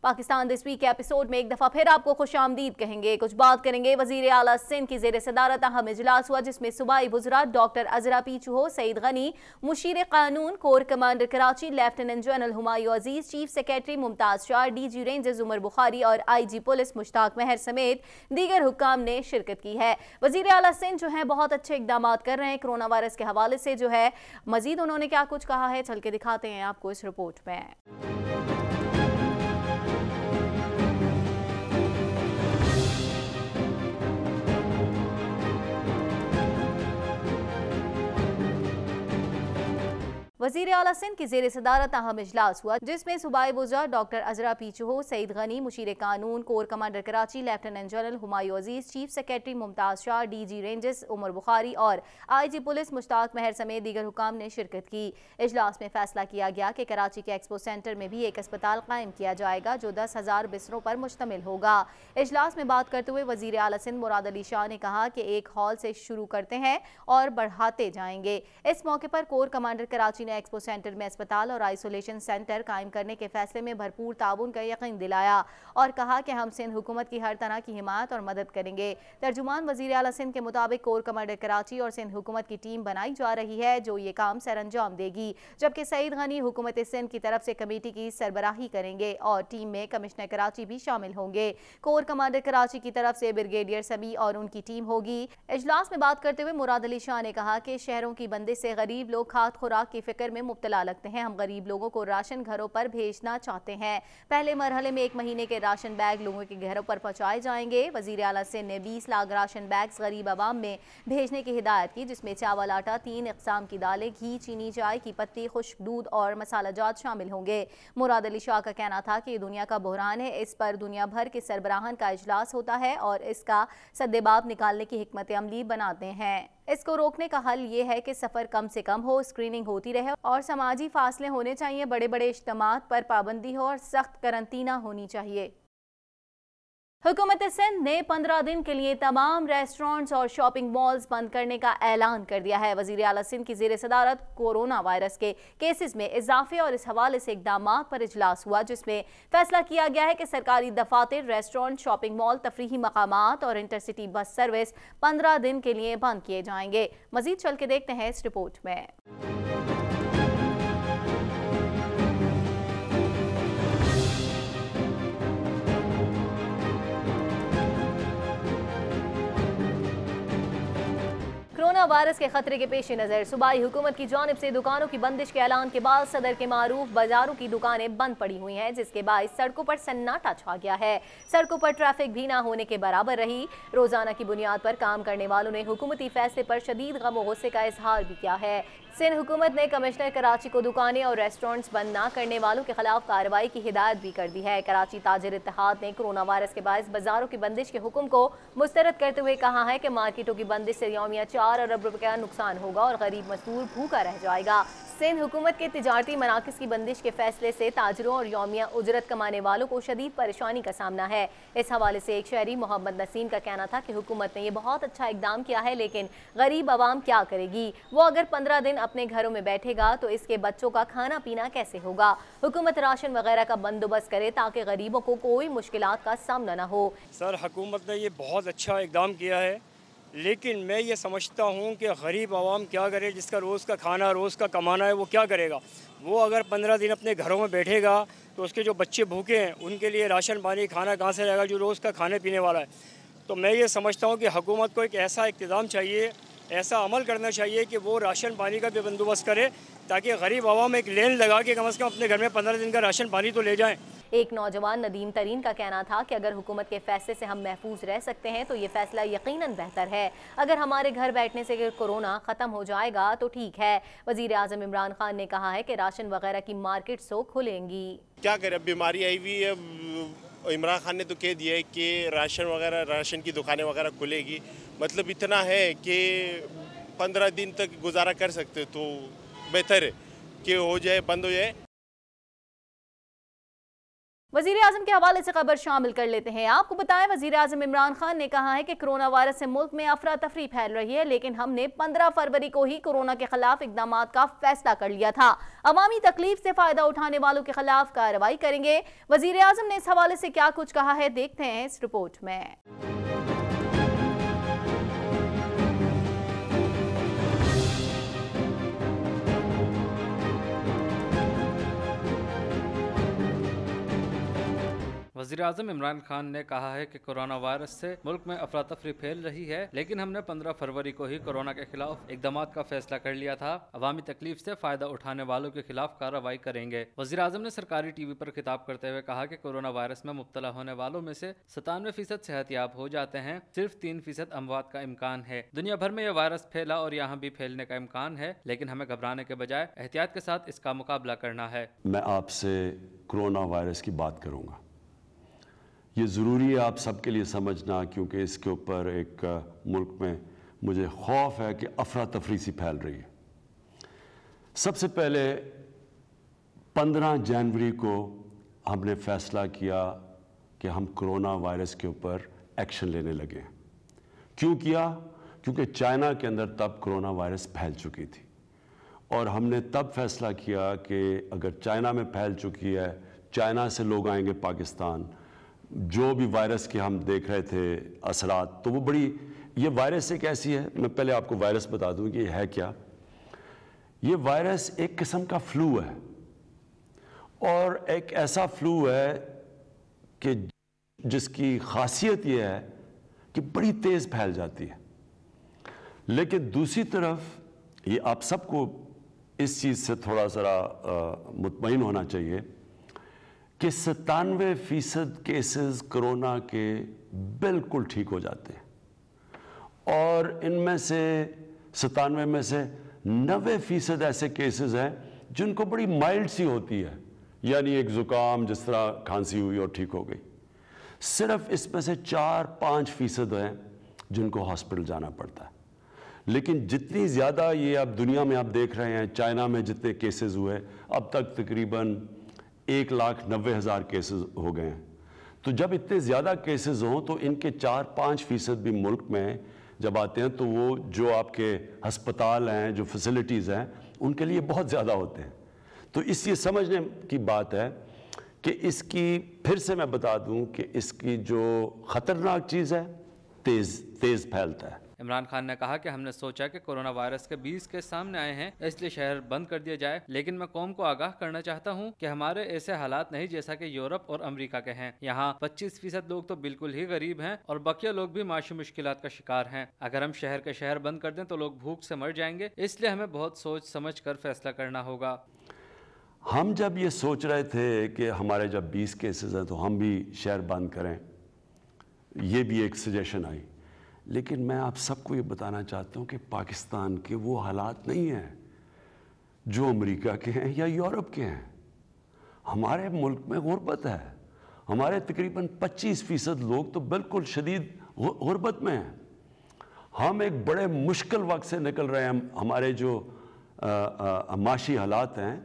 Pakistan this week के episode में एक दफा फिर आपको खुशामदीद कहेंगे। कुछ बात करेंगे वजीर आला सिंध की जेर सदारत अहम इजलास हुआ, जिसमें सूबाई वज़रा डॉक्टर अजरा पीचू, सईद गनी, मुशीर कानून, core commander Karachi lieutenant general Humayun Aziz, chief secretary Mumtaz Shah, DG rangers Umar Bukhari और IG पुलिस मुश्ताक मेहर समेत दीगर हुक्काम ने शिरकत की है। वजीर आला सिंध जो है बहुत अच्छे इकदाम कर रहे हैं कोरोना वायरस के हवाले से। जो है मजीद उन्होंने क्या कुछ कहा है, चल के दिखाते हैं आपको इस रिपोर्ट में। वज़ीर आला सिंध की जेर सदारत अहम इजलास हुआ, जिसमें सूबाई वज़रा डॉक्टर अजरा पीचू, सईद गनी, मुशीर कानून, core commander Karachi lieutenant general Humayun Aziz, chief secretary Mumtaz Shah, DG rangers Umar Bukhari और IG पुलिस मुश्ताक मेहर समेत दीगर हुकाम ने शिरकत की। इजलास में फैसला किया गया कि कराची के एक्सपो सेंटर में भी एक अस्पताल कायम किया जाएगा जो 10,000 बिस्तरों पर मुश्तमिल होगा। इजलास में बात करते हुए वज़ीर आला सिंध मुराद अली शाह ने कहा कि एक हॉल से शुरू करते हैं और बढ़ाते जाएंगे। इस मौके पर कोर कमांडर कराची ने एक्सपो सेंटर में अस्पताल और आइसोलेशन सेंटर कायम करने के फैसले में भरपूर ताउन का यकीन दिलाया और कहा कि हम सिंध हुकूमत की हर तरह की हिमायत और मदद करेंगे। तर्जुमान वज़ीर आला सिंध के मुताबिक कोर कमांडर कराची और सिंध हुकूमत की टीम बनाई जा रही है जो ये काम सर अंजाम देगी, जबकि सईद गनी हुकूमत सिंध की तरफ से कमेटी की सरबराही करेंगे और टीम में कमिश्नर कराची भी शामिल होंगे। कोर कमांडर कराची की तरफ से ब्रिगेडियर समी और उनकी टीम होगी। इजलास में बात करते हुए मुराद अली शाह ने कहा कि शहरों की बंदिश से गरीब लोग खाद खुराक की फिक्र में मुब्तला लगते हैं। हम गरीब लोगों को राशन घरों पर भेजना चाहते हैं। पहले मरहले में 1 महीने के राशन बैग लोगों के घरों पर पहुंचाए जाएंगे। वजीर आला सिंध ने 20 लाख राशन बैग्स गरीब आवाम में भेजने की हिदायत की, जिसमें चावल, आटा, 3 इकसाम की दालें, घी, चीनी, चाय की पत्ती, खुश्क दूध और मसाला जात शामिल होंगे। मुराद अली शाह का कहना था कि ये दुनिया का बहरान है, इस पर दुनिया भर के सरबराहान का इजलास होता है और इसका सद्देबाब निकालने की हिकमत अमली बनाते हैं। इसको रोकने का हल ये है कि सफ़र कम से कम हो, स्क्रीनिंग होती रहे और समाजी फासले होने चाहिए, बड़े बड़े इज्तिमात पर पाबंदी हो और सख्त करंतना होनी चाहिए। हुकूमत सिंध ने 15 दिन के लिए तमाम रेस्टोरेंट्स और शॉपिंग मॉल्स बंद करने का ऐलान कर दिया है। वज़ीर आला सिंध की जेर सदारत कोरोना वायरस के केसेस में इजाफे और इस हवाले से इकदाम पर इजलास हुआ, जिसमें फैसला किया गया है कि सरकारी दफातर, रेस्टोरेंट, शॉपिंग मॉल, तफरीही मकामात और इंटरसिटी बस सर्विस 15 दिन के लिए बंद किए जाएंगे। मजीद चल के देखते हैं इस रिपोर्ट में। कोरोना वायरस के खतरे के पेश नज़र सूबाई हुकूमत की जानिब से दुकानों की बंदिश के ऐलान के बाद सदर के मारूफ बाजारों की दुकानें बंद पड़ी हुई हैं, जिसके बाद सड़कों पर सन्नाटा छा गया है। सड़कों पर ट्रैफिक भी ना होने के बराबर रही। रोजाना की बुनियाद पर काम करने वालों ने हुकूमती फैसले पर शदीद गम और गुस्से का इजहार भी किया है। सिंध हुकूमत ने कमिश्नर कराची को दुकानें और रेस्टोरेंट्स बंद ना करने वालों के खिलाफ कार्रवाई की हिदायत भी कर दी है। कराची ताजिर इत्तेहाद ने कोरोना वायरस के बायस बाजारों की बंदिश के हुक्म को मुस्तरद करते हुए कहा है कि मार्केटों की बंदिश से यौमिया 4 अरब रुपए का नुकसान होगा और गरीब मजदूर भूखा रह जाएगा। सिंध हुकूमत के तिजारती मराकज की बंदिश के फैसले से ताजरों और यौमिया उजरत कमाने वालों को शदीद परेशानी का सामना है। इस हवाले से एक शहरी मोहम्मद नसीम का कहना था कि हुकूमत ने यह बहुत अच्छा इकदाम किया है, लेकिन गरीब आवाम क्या करेगी? वो अगर 15 दिन अपने घरों में बैठेगा तो इसके बच्चों का खाना पीना कैसे होगा? हुकूमत राशन वगैरह का बंदोबस्त करे ताकि गरीबों को कोई मुश्किलात का सामना न हो। सर, हुकूमत ने ये बहुत अच्छा इकदाम किया है, लेकिन मैं ये समझता हूँ कि गरीब आवाम क्या करे, जिसका रोज़ का खाना, रोज़ का कमाना है, वो क्या करेगा? वो अगर 15 दिन अपने घरों में बैठेगा तो उसके जो बच्चे भूखे हैं उनके लिए राशन पानी खाना कहाँ से रहेगा जो रोज़ का खाने पीने वाला है? तो मैं ये समझता हूँ कि हुकूमत को एक ऐसा इक़्तिदाम चाहिए, ऐसा अमल करना चाहिए कि वो राशन पानी का भी बंदोबस्त करे ताकि गरीब आवाम एक लेन लगा के कम से कम अपने घर में 15 दिन का राशन पानी तो ले जाएँ। एक नौजवान नदीम तरीन का कहना था कि अगर हुकूमत के फैसले से हम महफूज रह सकते हैं तो ये फैसला यकीनन बेहतर है। अगर हमारे घर बैठने से कोरोना ख़त्म हो जाएगा तो ठीक है। वज़ीर आज़म इमरान खान ने कहा है कि राशन वगैरह की मार्केट सो खुलेंगी। क्या करें, बीमारी आई हुई है। इमरान खान ने तो कह दिया है कि राशन वगैरह, राशन की दुकानें वगैरह खुलेगी। मतलब इतना है कि 15 दिन तक गुजारा कर सकते, तो बेहतर है कि हो जाए, बंद हो जाए। वजीर आजम के हवाले से खबर शामिल कर लेते हैं। आपको बताएं, वजीर आजम इमरान खान ने कहा है कि कोरोना वायरस से मुल्क में अफरा तफरी फैल रही है, लेकिन हमने 15 फरवरी को ही कोरोना के खिलाफ इकदाम का फैसला कर लिया था। अवामी तकलीफ से फायदा उठाने वालों के खिलाफ कार्रवाई करेंगे। वजीर आजम ने इस हवाले से क्या कुछ कहा है, देखते हैं इस रिपोर्ट में। वज़ीर आज़म इमरान खान ने कहा है कि कोरोना वायरस से मुल्क में अफरा तफरी फैल रही है, लेकिन हमने 15 फरवरी को ही कोरोना के खिलाफ इकदाम का फैसला कर लिया था। अवामी तकलीफ से फायदा उठाने वालों के खिलाफ कार्रवाई करेंगे। वज़ीर आज़म ने सरकारी टीवी पर खिताब करते हुए कहा कि कोरोना वायरस में मुब्तला होने वालों में से 97% सेहतयाब हो जाते हैं, सिर्फ 3% अमवात का इम्कान है। दुनिया भर में यह वायरस फैला और यहाँ भी फैलने का इम्कान है, लेकिन हमें घबराने के बजाय एहतियात के साथ इसका मुकाबला करना है। मैं आपसे कोरोना वायरस की बात करूँगा। ये ज़रूरी है आप सबके लिए समझना, क्योंकि इसके ऊपर एक मुल्क में मुझे खौफ है कि अफरा तफरी सी फैल रही है। सबसे पहले 15 जनवरी को हमने फ़ैसला किया कि हम कोरोना वायरस के ऊपर एक्शन लेने लगे। क्यों किया? क्योंकि चाइना के अंदर तब कोरोना वायरस फैल चुकी थी और हमने तब फैसला किया कि अगर चाइना में फैल चुकी है, चाइना से लोग आएंगे पाकिस्तान, जो भी वायरस के हम देख रहे थे असरात, तो वो बड़ी, ये वायरस एक ऐसी है, मैं पहले आपको वायरस बता दूं कि ये है क्या। ये वायरस एक किस्म का फ्लू है और एक ऐसा फ्लू है कि जिसकी खासियत ये है कि बड़ी तेज़ फैल जाती है। लेकिन दूसरी तरफ ये आप सबको इस चीज़ से थोड़ा सा मुतमईन होना चाहिए कि 97% केसेस कोरोना के बिल्कुल ठीक हो जाते हैं और इनमें से 97 में से 90% ऐसे केसेस हैं जिनको बड़ी माइल्ड सी होती है, यानी एक ज़ुकाम जिस तरह खांसी हुई और ठीक हो गई। सिर्फ इसमें से 4-5% हैं जिनको हॉस्पिटल जाना पड़ता है। लेकिन जितनी ज़्यादा ये अब दुनिया में आप देख रहे हैं, चाइना में जितने केसेस हुए अब तक तकरीबन 1,90,000 केसेस हो गए हैं। तो जब इतने ज़्यादा केसेस हों तो इनके 4-5% भी मुल्क में जब आते हैं तो वो जो आपके हस्पताल हैं, जो फैसिलिटीज़ हैं, उनके लिए बहुत ज़्यादा होते हैं। तो इसलिए समझने की बात है कि इसकी, फिर से मैं बता दूं कि इसकी जो ख़तरनाक चीज़ है, तेज़ फैलता है। इमरान खान ने कहा कि हमने सोचा कि कोरोना वायरस के 20 केस सामने आए हैं, इसलिए शहर बंद कर दिया जाए, लेकिन मैं कौम को आगाह करना चाहता हूं कि हमारे ऐसे हालात नहीं जैसा कि यूरोप और अमेरिका के हैं। यहाँ 25% लोग तो बिल्कुल ही गरीब हैं और बाकी लोग भी माशी मुश्किलात का शिकार हैं। अगर हम शहर के शहर बंद कर दें तो लोग भूख से मर जाएंगे, इसलिए हमें बहुत सोच समझ कर फैसला करना होगा। हम जब ये सोच रहे थे कि हमारे जब 20 केसेस हैं तो हम भी शहर बंद करें, ये भी एक सजेशन आई, लेकिन मैं आप सबको ये बताना चाहता हूँ कि पाकिस्तान के वो हालात नहीं हैं जो अमेरिका के हैं या यूरोप के हैं। हमारे मुल्क में गुर्बत है। हमारे तकरीबन 25% लोग तो बिल्कुल शदीद गुर्बत में हैं। हम एक बड़े मुश्किल वक्त से निकल रहे हैं। हमारे जो माशी हालात हैं,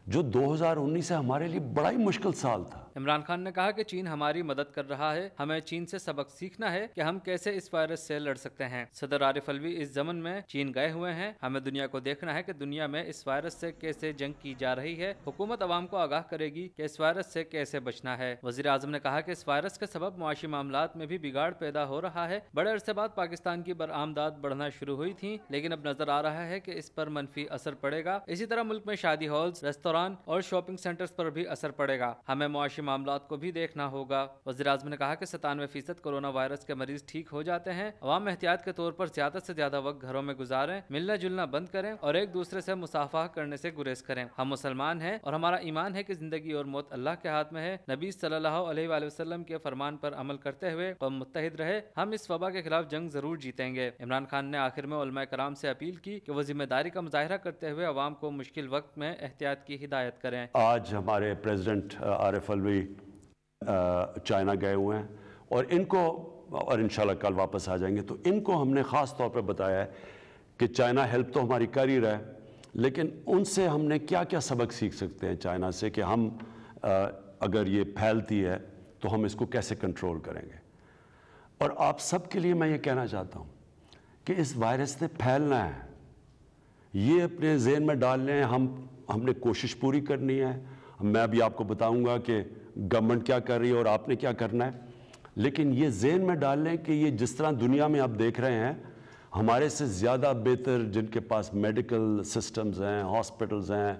जो 2019 से हमारे लिए बड़ा ही मुश्किल साल था। इमरान खान ने कहा कि चीन हमारी मदद कर रहा है, हमें चीन से सबक सीखना है कि हम कैसे इस वायरस से लड़ सकते हैं। सदर आरिफ अलवी इस ज़मन में चीन गए हुए हैं। हमें दुनिया को देखना है कि दुनिया में इस वायरस से कैसे जंग की जा रही है। हुकूमत अवाम को आगाह करेगी कि इस वायरस से कैसे बचना है। वज़ीर आज़म ने कहा कि इस वायरस के सबब मुआशी मामलात में भी बिगाड़ पैदा हो रहा है। बड़े अरसे बाद पाकिस्तान की बरआमदाद बढ़ना शुरू हुई थी, लेकिन अब नजर आ रहा है कि इस पर मनफी असर पड़ेगा। इसी तरह मुल्क में शादी हॉल्स, रेस्तोरां और शॉपिंग सेंटर्स पर भी असर पड़ेगा। हमें मुआशी मामलात को भी देखना होगा। वज़ीर आज़म ने कहा कि 97% कोरोना वायरस के मरीज ठीक हो जाते हैं। अवाम एहतियात के तौर पर ज्यादा से ज्यादा वक्त घरों में गुजारें, मिलना जुलना बंद करें और एक दूसरे से मुसाफा करने से गुरेज करें। हम मुसलमान हैं और हमारा ईमान है कि जिंदगी और मौत अल्लाह के हाथ में है। नबी सल्लल्लाहु अलैहि वसल्लम के फरमान पर अमल करते हुए कौम मुत्तहिद रहे। हम इस वबा के खिलाफ जंग जरूर जीतेंगे। इमरान खान ने आखिर में उलमा कराम से अपील की कि वो जिम्मेदारी का मुजाहिरा करते हुए अवाम को मुश्किल वक्त में एहतियात की हिदायत करें। आज हमारे प्रेसिडेंट आरिफ अलवी चाइना गए हुए हैं और इनको, और इंशाल्लाह कल वापस आ जाएंगे, तो इनको हमने ख़ास तौर पर बताया है कि चाइना हेल्प तो हमारी कर ही रहा है, लेकिन उनसे हमने क्या क्या सबक सीख सकते हैं चाइना से कि हम अगर ये फैलती है तो हम इसको कैसे कंट्रोल करेंगे। और आप सब के लिए मैं ये कहना चाहता हूँ कि इस वायरस ने फैलना है, ये अपने ज़हन में डाल लें। हमने कोशिश पूरी करनी है। मैं अभी आपको बताऊंगा कि गवर्नमेंट क्या कर रही है और आपने क्या करना है, लेकिन ये ज़हन में डाल लें कि ये जिस तरह दुनिया में आप देख रहे हैं, हमारे से ज़्यादा बेहतर जिनके पास मेडिकल सिस्टम्स हैं, हॉस्पिटल्स हैं,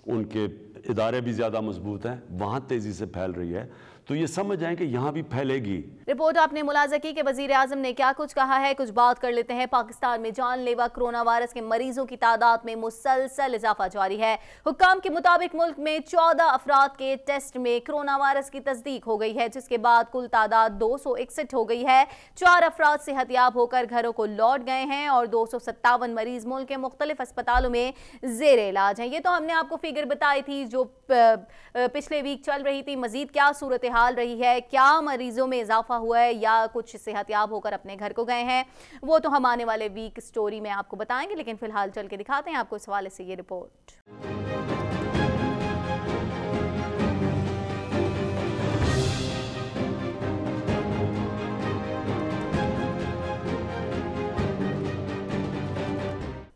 उनके इदारे भी ज़्यादा मजबूत हैं, वहाँ तेज़ी से फैल रही है, तो ये समझ आए कि यहाँ भी फैलेगी। रिपोर्ट आपने मुलाजा की कि वजीर आजम ने क्या कुछ कहा है, कुछ बात कर लेते हैं। पाकिस्तान में जानलेवा कोरोना वायरस के मरीजों की तादाद में मुसलसल इजाफा जारी है। हुक्काम के मुताबिक मुल्क में 14 अफराद के टेस्ट में कोरोना वायरस की तस्दीक हो गई है, जिसके बाद कुल तादाद 261 हो गई है। 4 अफराद सेहतियाब होकर घरों को लौट गए हैं और 257 मरीज मुल्क के मुख्तलिफ अस्पतालों में जेर इलाज हैं। ये तो हमने आपको फिगर बताई थी जो पिछले वीक चल रही थी। मजीद क्या सूरत हाल रही है, क्या मरीजों में इजाफा हुआ है या कुछ सेहतियाब होकर अपने घर को गए हैं, वो तो हम आने वाले वीक स्टोरी में आपको बताएंगे, लेकिन फिलहाल चल के दिखाते हैं आपको इस हवाले से ये रिपोर्ट।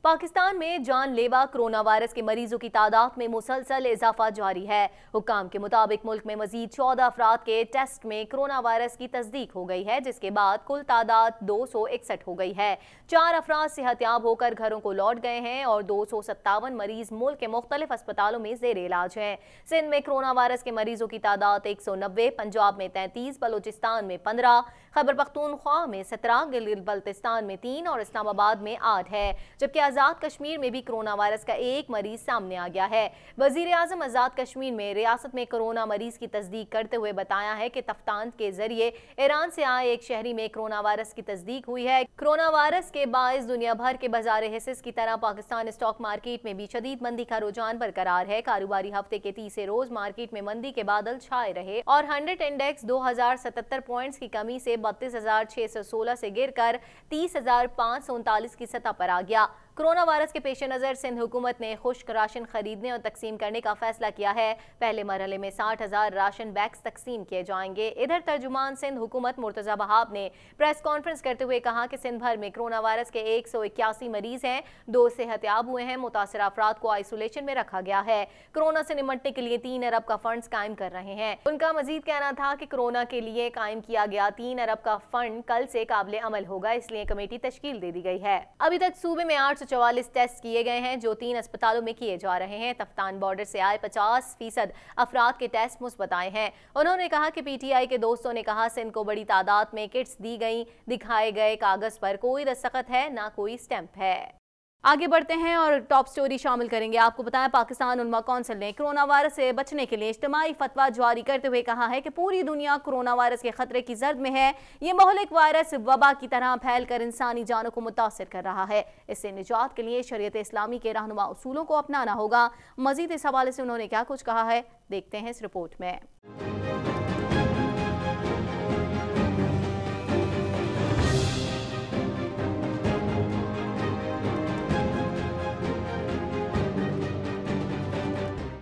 पाकिस्तान में जानलेवा कोरोना वायरस के मरीजों की तादाद में मुसलसल इजाफा जारी है। हुक्काम के मुताबिक मुल्क में मजीद 14 अफराद के टेस्ट में कोरोना वायरस की तस्दीक हो गई है, जिसके बाद कुल तादाद 261 हो गई है। 4 अफराद सेहतियाब होकर घरों को लौट गए हैं और 257 मरीज मुल्क के मुख्तलिफ अस्पतालों में जेर इलाज हैं। सिंध में कोरोना वायरस के मरीजों की तादाद 190, पंजाब में 33, बलोचिस्तान में 15, खैबर पख्तूनख्वा में 17, गिलगित बल्तिस्तान में 3 और इस्लामाबाद में 8 है, जबकि आज़ाद कश्मीर में भी कोरोना वायरस का एक मरीज सामने आ गया है। वजीर आजम आज़ाद कश्मीर में रियासत में कोरोना मरीज की तस्दीक करते हुए बताया है कि तफ्तान के जरिए ईरान से आए एक शहरी में कोरोना वायरस की तस्दीक हुई है। कोरोना वायरस के बायस दुनिया भर के बाजार हिस्सेस की तरह पाकिस्तान स्टॉक मार्केट में भी शदीद मंदी का रुझान बरकरार है। कारोबारी हफ्ते के तीसरे रोज मार्केट में मंदी के बादल छाए रहे और 100 इंडेक्स 2077 पॉइंट्स की कमी से 32,616 से गिरकर 30,539 की सतह पर आ गया। कोरोना वायरस के पेश नज़र सिंध हुकूमत ने खुश्क राशन खरीदने और तकसीम करने का फैसला किया है। पहले मरहले में 60,000 राशन बैग्स तकसीम किए जाएंगे। इधर तर्जुमान सिंध हुकूमत मुर्तजा बहाब ने प्रेस कॉन्फ्रेंस करते हुए कहा कि सिंध भर में कोरोना वायरस के 181 मरीज हैं, 2 सेहतियाब हुए हैं। मुतासर अफराद को आइसोलेशन में रखा गया है। कोरोना से निपटने के लिए 3 अरब का फंड कायम कर रहे हैं। उनका मजीद कहना था कि कोरोना के लिए कायम किया गया 3 अरब का फंड कल से काबिल अमल होगा, इसलिए कमेटी तश्कील दे दी गई है। अभी तक सूबे में 844 टेस्ट किए गए हैं जो 3 अस्पतालों में किए जा रहे हैं। तफ्तान बॉर्डर से आए 50% अफराद के टेस्ट मुस्बत आए हैं। उन्होंने कहा कि पीटीआई के दोस्तों ने कहा सिंध को बड़ी तादाद में किट्स दी गई, दिखाए गए कागज पर कोई दस्तखत है ना कोई स्टैंप है। आगे बढ़ते हैं और टॉप स्टोरी शामिल करेंगे। आपको बताएं पाकिस्तान उलमा कौंसिल ने कोरोना वायरस से बचने के लिए इज्तिमाई फतवा जारी करते हुए कहा है कि पूरी दुनिया कोरोना वायरस के खतरे की जर्द में है। ये मोहलिक वायरस वबा की तरह फैलकर इंसानी जानों को मुतासिर कर रहा है। इससे निजात के लिए शरीयत इस्लामी के रहनुमा उसूलों को अपनाना होगा। मजीद इस हवाले से उन्होंने क्या कुछ कहा है, देखते हैं इस रिपोर्ट में।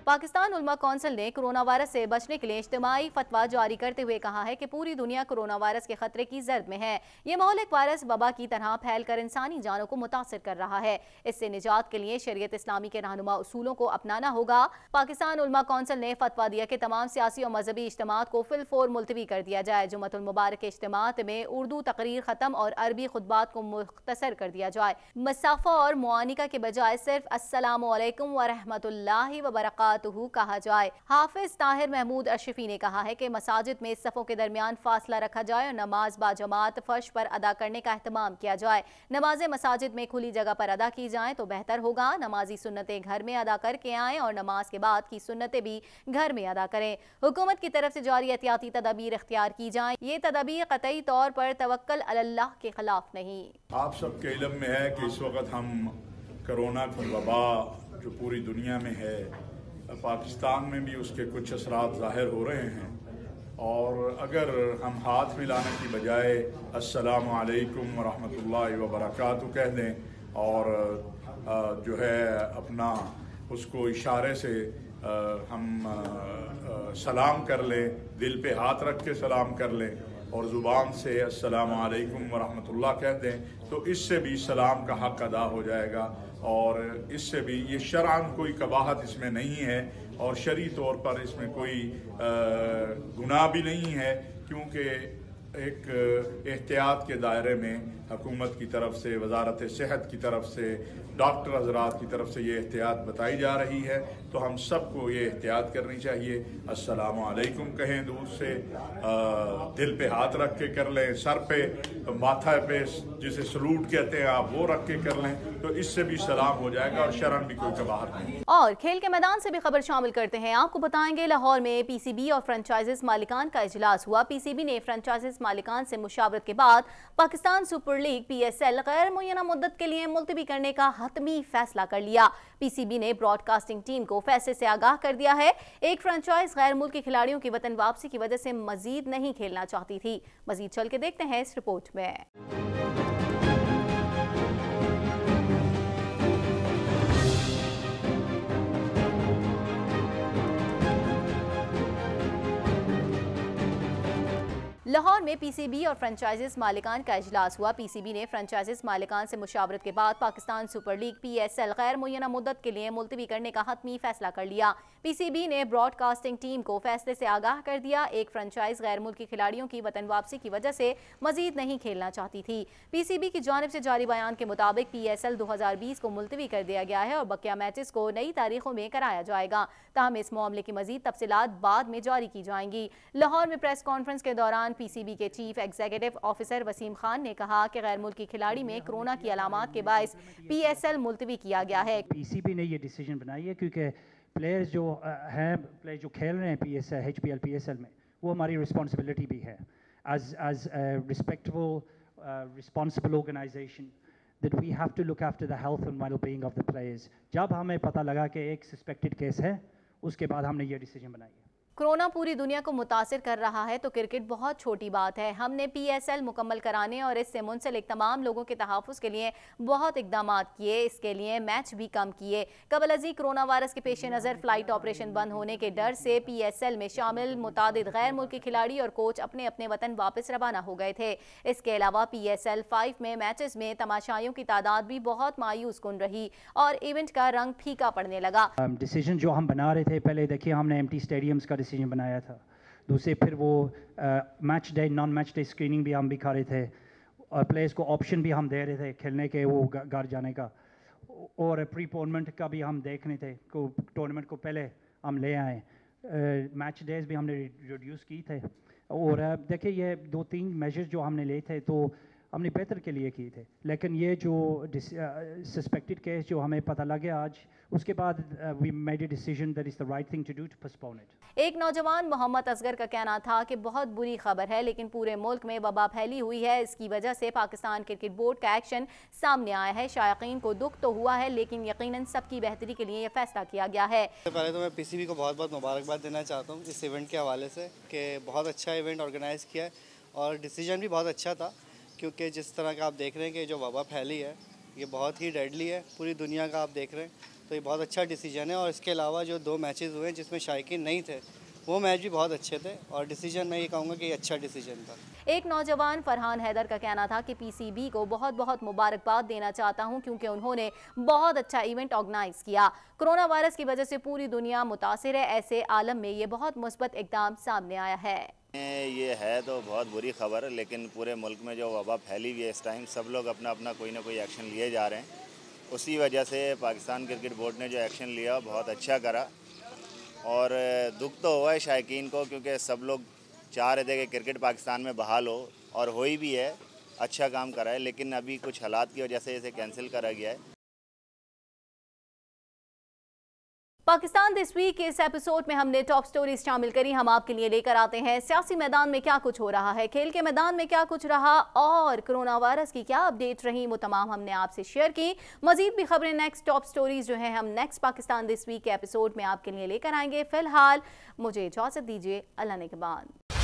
पाकिस्तान उलमा कौंसिल ने कोरोना वायरस से बचने के लिए इज्तिमाई फतवा जारी करते हुए कहा है कि पूरी दुनिया कोरोना वायरस के खतरे की जर्द में है। ये मोहलिक वायरस वबा की तरह फैलकर इंसानी जानों को मुतासिर कर रहा है। इससे निजात के लिए शरीयत इस्लामी के रहनुमा उसूलों को अपनाना होगा। पाकिस्तान उलमा कौंसिल ने फतवा दिया कि तमाम सियासी और मजहबी इज्तिमात को फिलफोर मुलतवी कर दिया जाए। जुम्मतुल मुबारक के इज्तिमात में उर्दू तकरीर खत्म और अरबी खुतबात को मुख्तसर कर दिया जाए। मसाफा और मुआनिका के बजाय सिर्फ अस्सलामु अलैकुम व रहमतुल्लाहि व बरकातुहू कहा जाए। हाफिज ताहिर महमूद अशरफी ने कहा है कि मसाजिद में सफ़ों के दरमियान फासला रखा जाए और नमाज बाजमात फर्श पर अदा करने का एहतमाम किया जाए। नमाजें मसाजिद में खुली जगह पर अदा की जाएं तो बेहतर होगा। नमाजी सुन्नतें घर में अदा करके आएं और नमाज के बाद की सुन्नतें भी घर में अदा करें। हुकूमत की तरफ से जारी एहतियाती तदाबीर इख्तियार की जाएं। ये तदाबीर कतई तौर पर तवक्कल अल्लाह के खिलाफ नहीं। आप सबके इल्म में है कि इस वक्त हम कोरोना की वबा जो पूरी दुनिया में है, पाकिस्तान में भी उसके कुछ असरात ज़ाहिर हो रहे हैं। और अगर हम हाथ मिलाने की बजाय अस्सलामु अलैकुम व रहमतुल्लाहि व बरकातुहू कह दें और जो है अपना उसको इशारे से हम सलाम कर लें, दिल पे हाथ रख के सलाम कर लें और ज़ुबान से अस्सलामु अलैकुम व रहमतुल्लाह कह दें, तो इससे भी सलाम का हक़ अदा हो जाएगा। और इससे भी ये शरअन कोई कबाहत इसमें नहीं है और शरई तौर पर इसमें कोई गुनाह भी नहीं है, क्योंकि एक एहतियात के दायरे में हुकूमत की तरफ से, वजारत सेहत की तरफ से, डॉक्टर हजरात की तरफ से ये एहतियात बताई जा रही है। तो हम सबको ये एहतियात करनी चाहिए। अस्सलामु अलैकुम कहें दूर से, दिल पे हाथ रख के कर लें, सर पे, माथा पे जिसे सलूट कहते हैं आप, वो रख के कर लें, तो इससे भी सलाम हो जाएगा और शरम भी कोई कबाहत नहीं। और खेल के मैदान से भी खबर शामिल करते हैं। आपको बताएंगे लाहौर में पीसीबी और फ्रेंचाइजिस मालिकान का इजलास हुआ। पीसीबी ने फ्रेंचाइजिस मालिकान से मुशावरत के बाद पाकिस्तान सुपर लीग पीएसएल गैर मुय्यना मुद्दत के लिए मुलतवी करने का हतमी फैसला कर लिया। पीसीबी ने ब्रॉडकास्टिंग टीम को फैसले से आगाह कर दिया है। एक फ्रेंचाइज गैर मुल्की खिलाड़ियों की वतन वापसी की वजह से मजीद नहीं खेलना चाहती थी। मजीद चल के देखते हैं इस रिपोर्ट में। लाहौर में पीसीबी और फ्रेंचाइजिस मालिकान का इजलास हुआ। पीसीबी ने फ्रेंचाइजिस मालिकान से मुशावरत के बाद पाकिस्तान सुपर लीग पीएसएल गैर मुय्यना मुद्दत के लिए मुलतवी करने का हतमी फैसला कर लिया। पीसीबी ने ब्रॉडकास्टिंग टीम को फैसले से आगाह कर दिया। एक फ्रेंचाइज गैर मुल्की खिलाड़ियों की वतन वापसी की वजह से मजीद नहीं खेलना चाहती थी। पीसीबी की जानिब से जारी बयान के मुताबिक पीएसएल 2020 को मुलतवी कर दिया गया है और बकिया मैचेस को नई तारीखों में कराया जाएगा। ताहम इस मामले की मजीद तफसीलात बाद में जारी की जाएंगी। लाहौर में प्रेस कॉन्फ्रेंस के दौरान पीसीबी के chief executive officer Wasim Khan ने कहा कि गैर मुल्की खिलाड़ी में कोरोना की अलामात के बायस पीएसएल मुलतवी किया गया है। पीसीबी ने ये डिसीजन बनाई है क्योंकि प्लेयर्स जो हैं, प्लेयर जो खेल रहे हैं पीएसएल, एचपीएल पीएसएल में, वो हमारी रिस्पॉन्सिबिलिटी भी है as respectable responsible organisation that we have to look after the health and well-being of the players। जब हमें पता लगा कि एक सस्पेक्टेड केस है, उसके बाद हमने ये डिसीजन बनाई है। कोरोना पूरी दुनिया को मुतासिर कर रहा है तो क्रिकेट बहुत छोटी बात है। हमने पीएसएल मुकम्मल कराने और इससे मुंसलिक तमाम लोगों के तहफ़्फ़ुज़ के लिए बहुत इक़दाम किए। इसके लिए मैच भी कम किए। कबल अज़ी कोरोना वायरस के पेश नज़र फ़्लाइट ऑपरेशन बंद होने के डर से पीएसएल में शामिल मुतादिद गैर मुल्की खिलाड़ी और कोच अपने अपने वतन वापस रवाना हो गए थे। इसके अलावा पीएसएल 5 में मैचेस में तमाशाइयों की तादाद भी बहुत मायूस कुन रही और इवेंट का रंग फीका पड़ने लगा। डिसीजन जो हम बना रहे थे, पहले देखिए हमने एम्प्टी स्टेडियम्स का डिसीजन बनाया था। दूसरे फिर वो match day, non match day screening भी हम भी कर रहे थे और प्लेयर्स को ऑप्शन भी हम दे रहे थे खेलने के, वो घर जाने का, और प्रीपोनमेंट का भी हम देख रहे थे को टूर्नामेंट को पहले हम ले आए। मैच डेज भी हमने रिड्यूस की थे। और देखिए ये 2-3 मेजर्स जो हमने लिए थे तो हमने बेहतर के लिए किए थे, लेकिन ये जो सस्पेक्टेड केस जो हमें पता लगे आज, उसके बाद we made a decision that is the right thing to do to postpone it. एक नौजवान मोहम्मद असगर का कहना था कि बहुत बुरी खबर है लेकिन पूरे मुल्क में वबा फैली हुई है। इसकी वजह से पाकिस्तान क्रिकेट बोर्ड का एक्शन सामने आया है। शायकीन को दुख तो हुआ है लेकिन यकीनन सबकी बेहतरी के लिए यह फैसला किया गया है। पहले तो मैं पीसीबी को बहुत बहुत मुबारकबाद देना चाहता हूँ इस इवेंट के हवाले से कि बहुत अच्छा इवेंट ऑर्गेनाइज़ किया है और डिसीजन भी बहुत अच्छा था, क्योंकि जिस तरह का आप देख रहे हैं कि जो वबा फैली है ये बहुत ही डेडली है, पूरी दुनिया का आप देख रहे हैं, तो ये बहुत अच्छा डिसीजन है। और इसके अलावा जो 2 मैचेस हुए जिसमें शायकीन नहीं थे, वो मैच भी बहुत अच्छे थे और डिसीजन मैं ये कहूँगा कि ये अच्छा डिसीजन था। एक नौजवान फरहान हैदर का कहना था कि पीसीबी को बहुत बहुत मुबारकबाद देना चाहता हूं क्योंकि उन्होंने बहुत अच्छा इवेंट ऑर्गेनाइज किया। कोरोना वायरस की वजह से पूरी दुनिया मुतासिर है, ऐसे आलम में ये बहुत मुस्बत इक़दाम सामने आया है। ये है तो बहुत बुरी खबर है, लेकिन पूरे मुल्क में जो वबा फैली हुई है इस टाइम, सब लोग अपना अपना कोई ना कोई एक्शन लिए जा रहे हैं। उसी वजह से पाकिस्तान क्रिकेट बोर्ड ने जो एक्शन लिया बहुत अच्छा करा और दुख तो हुआ है शायकीन को, क्योंकि सब लोग चाह रहे थे कि क्रिकेट पाकिस्तान में बहाल हो और हो ही भी है, अच्छा काम करा है, लेकिन अभी कुछ हालात की वजह से इसे कैंसिल करा गया है। पाकिस्तान दिस वीक के इस एपिसोड में हमने टॉप स्टोरीज शामिल करी। हम आपके लिए लेकर आते हैं सियासी मैदान में क्या कुछ हो रहा है, खेल के मैदान में क्या कुछ रहा और कोरोना वायरस की क्या अपडेट रही, वो तमाम हमने आपसे शेयर की। मजीद भी खबरें नेक्स्ट टॉप स्टोरीज जो है हम नेक्स्ट पाकिस्तान दिस वीक के एपिसोड में आपके लिए लेकर आएंगे। फिलहाल मुझे इजाजत दीजिए, अल्लाह ने के बाद।